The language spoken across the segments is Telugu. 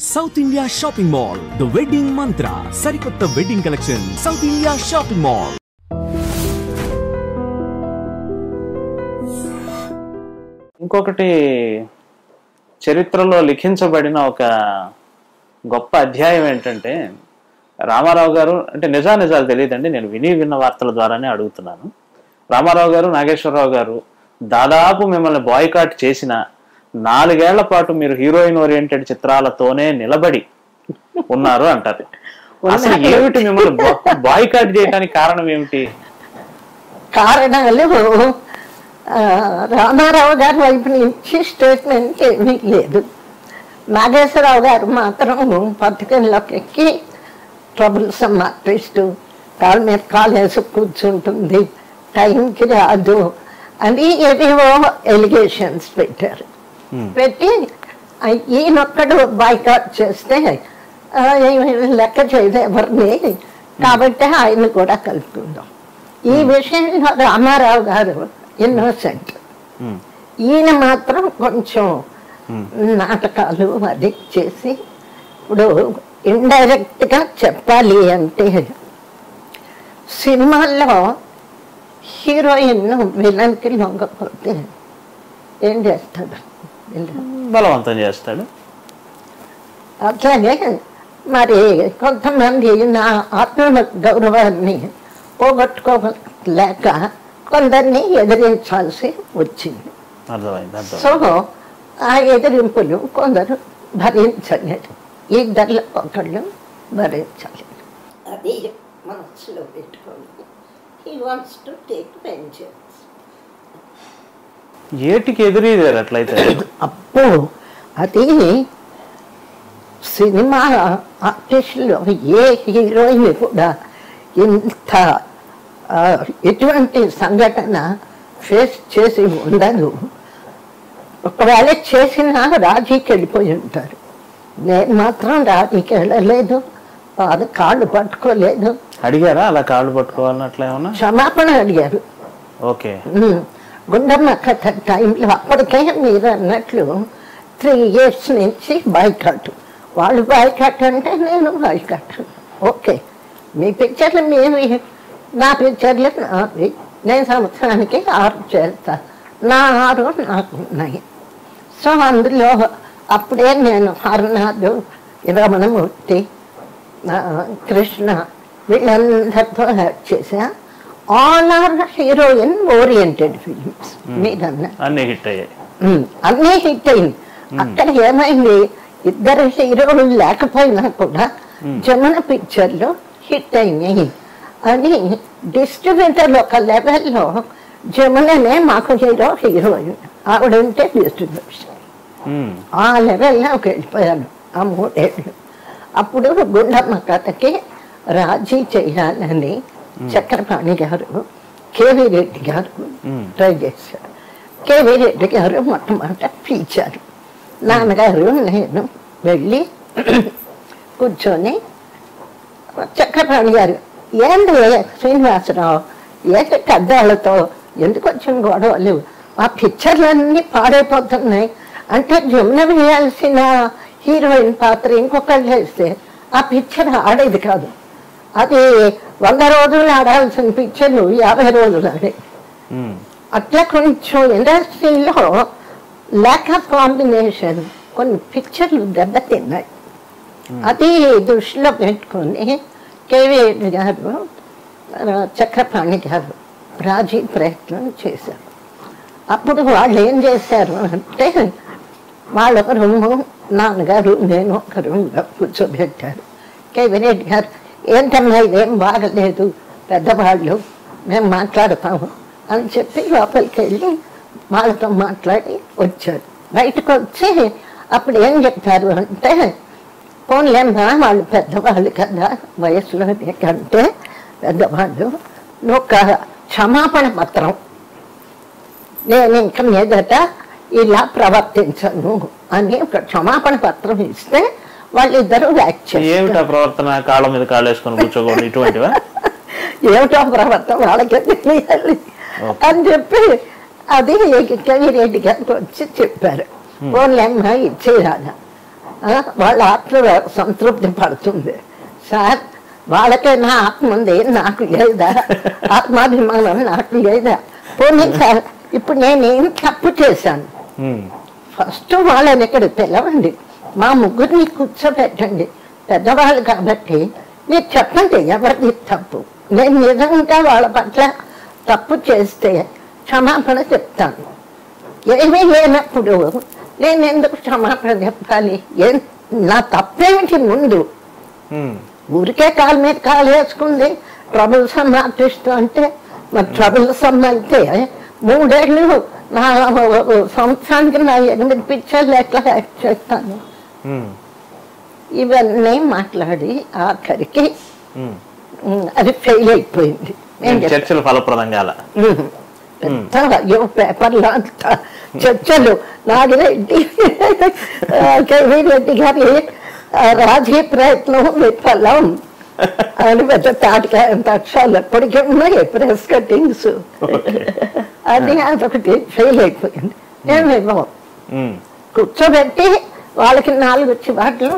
South India shopping mall the wedding మంత్ర సరికొత్త wedding collection south India shopping mall. ఇంకొకటి చరిత్రలో లిఖించబడిన ఒక గొప్ప అధ్యాయం ఏంటంటే, రామారావు గారు అంటే నిజాలు తెలియదండి, నేను విన్న వార్తల ద్వారానే అడుగుతున్నాను. రామారావు గారు, నాగేశ్వరరావు గారు దాదాపు మిమ్మల్ని బాయ్కాట్ చేసిన 4 ఏళ్ల పాటు మీరు హీరోయిన్ ఓరియంటెడ్ చిత్రాలతోనే నిలబడి ఉన్నారు అంటారు. అసలు ఏమిటి మిమ్మల్ని బాయ్కాట్ చేయడానికి కారణం ఏమిటి? కారణాలు రామారావు గారి వైపు నుంచి స్టేట్మెంట్ ఏమీ లేదు. నాగేశ్వరరావు గారు మాత్రం పథకంలోకి ఎక్కి ట్రబుల్సమ్ ఆర్టిస్టు, కాళ్ళ మీద కాలేసి కూర్చుంటుంది, టైంకి రాదు అని ఏవేవో ఎలిగేషన్స్ పెట్టారు. పెట్టి ఈయనొక్కడు బాయ్కాట్ చేస్తే లెక్క చేయదు ఎవరిని, కాబట్టి ఆయన కూడా కలుపుకుందాం. ఈ విషయంలో రామారావు గారు ఇన్నోసెంట్, ఈయన మాత్రం కొంచెం నాటకాలు అది చేసి. ఇప్పుడు ఇండైరెక్ట్గా చెప్పాలి అంటే, సినిమాల్లో హీరోయిన్ విలన్కి లొంగకపోతే ఏం చేస్తాడు? బలవంతం చేస్తాడు. అట్లాగే మరి కొంతమంది నా ఆత్మ గౌరవాన్ని పోగొట్టుకోలేక కొందరిని ఎదిరించాల్సి వచ్చింది. సో ఆ ఎదిరింపులు కొందరు భరించలేదు, ఇద్దరిలో ఒకళ్ళు భరించలేదు. అది మనసులో పెట్టుకోండి. He wants to take vengeance. ఏటికి ఎదురీదారు అట్లయితే? అప్పుడు అది సినిమా ఆర్టిస్టులు ఏ హీరోయిన్ కూడా ఇంత ఎటువంటి సంఘటన ఫేస్ చేసి ఉండదు. ఒకవేళ చేసినా రాజీకి వెళ్ళిపోయి ఉంటారు. నేను మాత్రం రాజీకి వెళ్ళలేదు, అది కాళ్ళు పట్టుకోలేదు. అడిగారా అలా కాళ్ళు పట్టుకోవాలని? అట్లా ఏమన్నా క్షమాపణ అడిగారు. ఓకే. గుండమ్మ కథ టైంలో అప్పటికే మీరు అన్నట్లు 3 years నుంచి బాయ్కాట్. వాళ్ళు బాయ్కాట్ అంటే నేను బాయ్కాట్. ఓకే, మీ పిక్చర్లు మీవి, నా పిక్చర్లు నావి. నేను సంవత్సరానికి 6 చేస్తా, నా 6 నాకు ఉన్నాయి. సో అందులో అప్పుడే నేను హరనాథ్, రమణమూర్తి, కృష్ణ వీళ్ళందరితో యాక్ట్ చేశా. All are heroine oriented films. మీరన్నా అన్ని హిట్ అయ్యాయి. అన్నీ హిట్ అయింది. అక్కడ ఏమైంది, ఇద్దరు హీరోలు లేకపోయినా కూడా జమున పిక్చర్లో హిట్ అయినాయి అని డిస్ట్రిబ్యూటర్ ఒక లెవెల్లో జముననే మాకు హీరోయిన్, ఆవిడంటే డిస్ట్రిబ్యూషన్. ఆ లెవెల్లోకి వెళ్ళిపోయాను ఆ 3 ఏళ్ళు. అప్పుడు గుండమ్మ కథకి రాజీ చేయాలని చక్రపాణి గారు, కేవీ రెడ్డి గారు ట్రై చేశారు. కేవీ రెడ్డి గారు మొట్టమొదట పిలిచారు. నాన్నగారు నేను వెళ్ళి కూర్చొని, చక్రపాణి గారు ఏంటి శ్రీనివాసరావు ఏంటి పెద్దవాళ్ళతో ఎందుకు వచ్చిన గొడవలు, ఆ పిక్చర్లన్నీ పాడైపోతున్నాయి అంటే జమున వేయాల్సిన హీరోయిన్ పాత్ర ఇంకొకళ్ళు వేస్తే ఆ పిక్చర్ ఆడేది కాదు. అది 100 రోజులు ఆడాల్సిన పిక్చర్లు 50 రోజులు ఆడే. అట్లా కొంచెం ఇండస్ట్రీలో ల్యాక్ ఆఫ్ కాంబినేషన్ కొన్ని పిక్చర్లు దెబ్బతిన్నాయి. అది దృష్టిలో పెట్టుకొని కేవీ గారు, చక్రపాణి గారు రాజీ ప్రయత్నం చేశారు. అప్పుడు వాళ్ళు ఏం చేశారు అంటే, వాళ్ళొక రూము, నాన్నగారు నేను ఒక రూమ్లో కూర్చోబెట్టారు. కేవీ రెడ్డి గారు ఏంటమ్మా ఇదేం బాగలేదు, పెద్దవాళ్ళు మేము మాట్లాడతాము అని చెప్పి లోపలికి వెళ్ళి వాళ్ళతో మాట్లాడి వచ్చారు. బయటకు వచ్చి అప్పుడు ఏం చెప్పారు అంటే, పోన్లేమ్మా వాళ్ళు పెద్దవాళ్ళు కదా, వయసులో కంటే పెద్దవాళ్ళు, నువ్వు ఒక క్షమాపణ పత్రం, నేను ఇంక మీదట ఇలా ప్రవర్తించను అని ఒక క్షమాపణ పత్రం ఇస్తే వాళ్ళిద్దరూ యాక్ట్ చేస్తారు. ఏమిటా ప్రవర్తన? కాళ్ళ మీద కాళ్ళు వేసుకొని కూర్చోకూడదు ఇటువంటివా? ఏమిటో ప్రవర్తన వాళ్ళకే తెలియాలి అని చెప్పి అది కేవీ రెడ్డి గారికి వచ్చి చెప్పారు. ఓన్లమ్మ ఇచ్చేరాదా వాళ్ళ ఆత్మ సంతృప్తి పడుతుంది. సార్ వాళ్ళకైనా ఆత్మ ఉంది, నాకు లేదా? ఆత్మాభిమానం నాకు లేదా? పోనీ సార్ ఇప్పుడు నేనేం తప్పు చేశాను? ఫస్ట్ వాళ్ళని ఇక్కడ పిలవండి, మా ముగ్గురిని కూర్చోబెట్టండి, పెద్దవాళ్ళు కాబట్టి మీరు చెప్పండి ఎవరిది తప్పు. నేను నిజంగా వాళ్ళ పట్ల తప్పు చేస్తే క్షమాపణ చెప్తాను. ఏమీ లేనప్పుడు నేను ఎందుకు క్షమాపణ చెప్పాలి? నా తప్పేమిటి? ముందు ఊరికే కాలు మీద కాలు వేసుకుంది ట్రబుల్సమ్ ఆర్టిస్ట్ అంటే, మరి ట్రబుల్సమ్ అయితే 3 ఏళ్ళు నా సంవత్సరానికి నా 8 పిక్చర్లు ఎట్లా యాక్ట్ చేస్తాను? ఇవన్నీ మాట్లాడి ఆఖరికి అది ఫెయిల్ అయిపోయింది. చర్చలు ఫలప్రదంగా అయ్యో పేపర్లో అంత చర్చలు. నాగిరెడ్డి రెడ్డి గారి రాజకీయ ప్రయత్నం విఫలం అని పెద్ద తాటికాయ అక్షరాలు ఎప్పటికీ ఉన్నాయి ప్రెస్ కటింగ్స్. అది అదొకటి ఫెయిల్ అయిపోయింది. ఏమేమో కూర్చోబెట్టి వాళ్ళకి 4 చివాట్లు,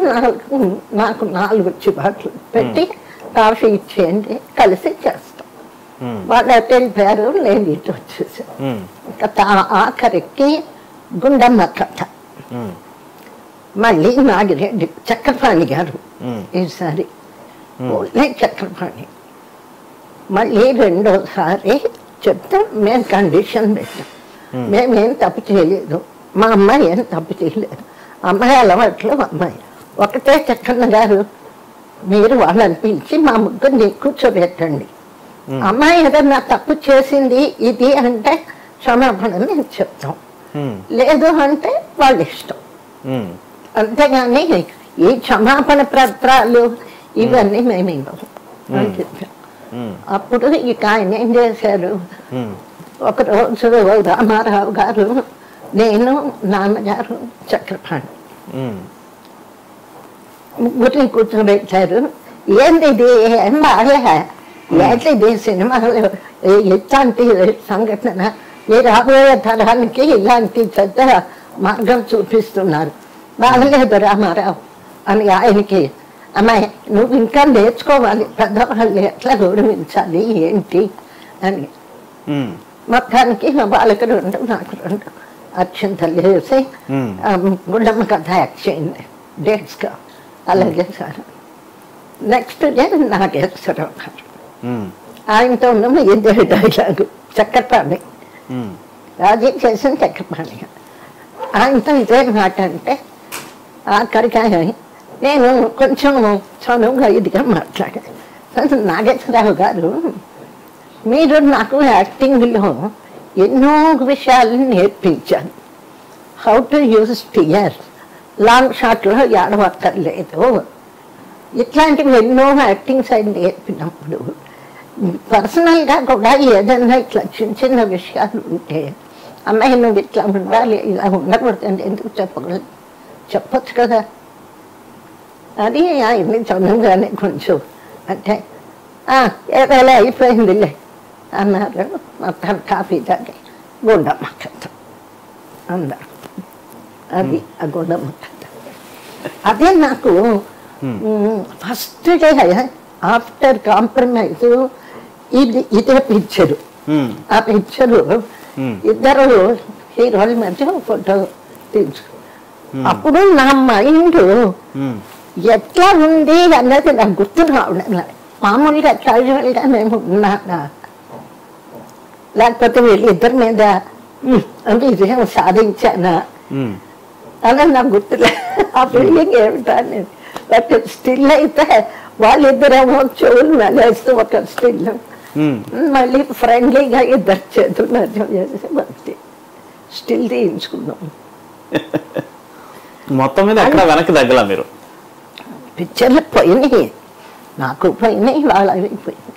నాకు 4 చివాట్లు పెట్టి కాఫీ ఇచ్చేయండి, కలిసి చేస్తాం. వాళ్ళు అటు వెళ్ళిపోయారు, నేను ఇటు వచ్చేసాను. ఇంకా ఆఖరికి గుండమ్మ కథ. మళ్ళీ నాగిరెడ్డి చక్రపాణి గారు ఈసారి చక్రపాణి మళ్ళీ రెండోసారి చెప్తే మేము కండిషన్ పెట్టాం. మేమేం తప్పు చేయలేదు, మా అమ్మాయి ఏం తప్పు చేయలేదు, అమ్మాయి అలవాట్లు అమ్మాయి ఒకటే. చక్కన్న గారు మీరు వాళ్ళని పిలిచి మా ముగ్గురిని కూర్చోబెట్టండి, అమ్మాయి ఏదన్నా తప్పు చేసింది ఇది అంటే క్షమాపణ మేము చెప్తాం, లేదు అంటే వాళ్ళ ఇష్టం. అంతేగాని ఈ క్షమాపణ పత్రాలు ఇవన్నీ మేము ఇవ్వము అని చెప్పాం. అప్పుడు ఇక ఆయన ఏం చేశారు, ఒకరోజు రామారావు గారు, నేను, నాన్నగారు, చక్రపాణి ముగ్గురిని కూర్చోబెట్టారు. ఏంది ఇది, ఏం బాగా ఏంటిది సినిమాలో ఇట్లాంటి సంఘటన, ఈ రాబోయే తరానికి ఇలాంటి పెద్ద మార్గం చూపిస్తున్నారు, బాగలేదు రామారావు అని ఆయనకి. అమ్మాయి నువ్వు ఇంకా నేర్చుకోవాలి, పెద్దవాళ్ళు ఎట్లా గౌరవించాలి ఏంటి అని. మొత్తానికి వాళ్ళకి 2 నాకు 2 అత్యంతలు వేసి గుండమ్మ కథ యాక్ట్ చేయండి డేట్స్గా. అలాగే సార్. నెక్స్ట్ డే నాగేశ్వరరావు గారు, ఆయనతో ఇదే డైలాగు, చక్రపాణి రాజీ చేసిన చక్రపాణి గారు. ఆయనతో ఇదే మాట అంటే ఆఖరికి నేను కొంచెం చనువుగా ఇదిగా మాట్లాడాను. నాగేశ్వరరావు గారు, మీరు నాకు యాక్టింగ్లో ఎన్నో విషయాలను నేర్పించారు. How to use tear, long షాట్లో ఏడవక్కర్లేదు, ఇట్లాంటివి ఎన్నో యాక్టింగ్ సైడ్ నేర్పినప్పుడు పర్సనల్గా కూడా ఏదైనా ఇట్లా చిన్న చిన్న విషయాలు ఉంటే, అమ్మాయి నువ్వు ఇట్లా ఉండాలి, ఇలా ఉండకూడదండి, ఎందుకు చెప్పకూడదు, చెప్పచ్చు కదా. అది ఆయన్ని చదువుగానే కొంచెం అంటే ఏదైనా అయిపోయిందిలే అన్నారు. మొత్తం కాఫీ తాగి గుండమ్మ కథ అందరు. అది ఆ గుండమ్మ కథ. అదే నాకు ఫస్ట్ డే ఆఫ్టర్ కాంప్రమైజ్ ఇదే పిక్చరు. ఆ పిక్చరు ఇద్దరు హీరోల మధ్య ఫోటో తీసు. అప్పుడు నా మైండ్ ఎట్లా ఉంది అన్నది నాకు గుర్తు రావడం. మామూలుగా క్యాజువల్గా మేము ఉన్నానా, లేకపోతే వీళ్ళిద్దరి మీద విజయం సాధించానా అన్నది నాకు గుర్తులే. ఆ ఫీలింగ్ ఏమిటా అనేది. బట్ స్టిల్ అయితే వాళ్ళిద్దరేమో చెవులు వెళ్ళేస్తూ ఒక స్టిల్, మళ్ళీ ఫ్రెండ్లీగా ఇద్దరు చేతులు చేసి స్టిల్ తీయించుకున్నాం. మొత్తం మీద ఎక్కడ వెనక్కి తగ్గలా మీరు? పిక్చర్లు పోయినాయి, నాకు పోయినాయి, వాళ్ళవి పోయినాయి.